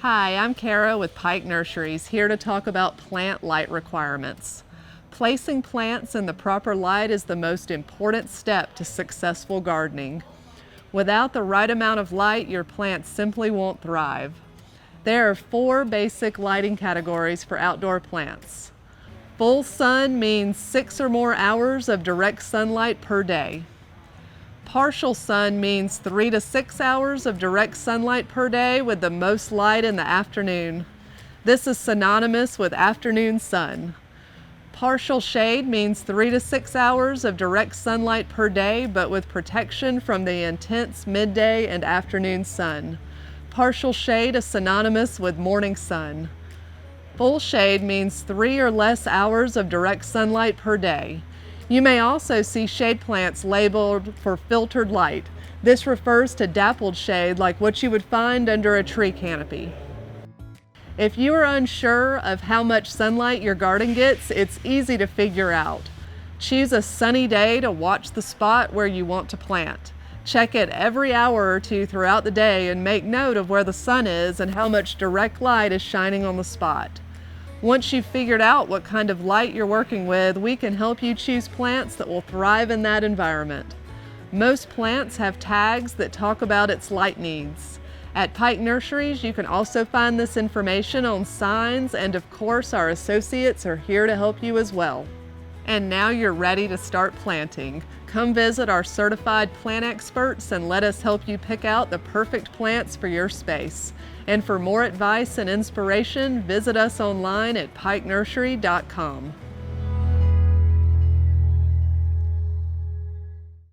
Hi, I'm Kara with Pike Nurseries, here to talk about plant light requirements. Placing plants in the proper light is the most important step to successful gardening. Without the right amount of light, your plants simply won't thrive. There are 4 basic lighting categories for outdoor plants. Full sun means 6 or more hours of direct sunlight per day. Partial sun means 3 to 6 hours of direct sunlight per day with the most light in the afternoon. This is synonymous with afternoon sun. Partial shade means 3 to 6 hours of direct sunlight per day, but with protection from the intense midday and afternoon sun. Partial shade is synonymous with morning sun. Full shade means 3 or less hours of direct sunlight per day. You may also see shade plants labeled for filtered light. This refers to dappled shade like what you would find under a tree canopy. If you are unsure of how much sunlight your garden gets, it's easy to figure out. Choose a sunny day to watch the spot where you want to plant. Check it every hour or two throughout the day and make note of where the sun is and how much direct light is shining on the spot. Once you've figured out what kind of light you're working with, we can help you choose plants that will thrive in that environment. Most plants have tags that talk about its light needs. At Pike Nurseries, you can also find this information on signs, and of course, our associates are here to help you as well. And now you're ready to start planting. Come visit our certified plant experts and let us help you pick out the perfect plants for your space. And for more advice and inspiration, visit us online at pikenursery.com.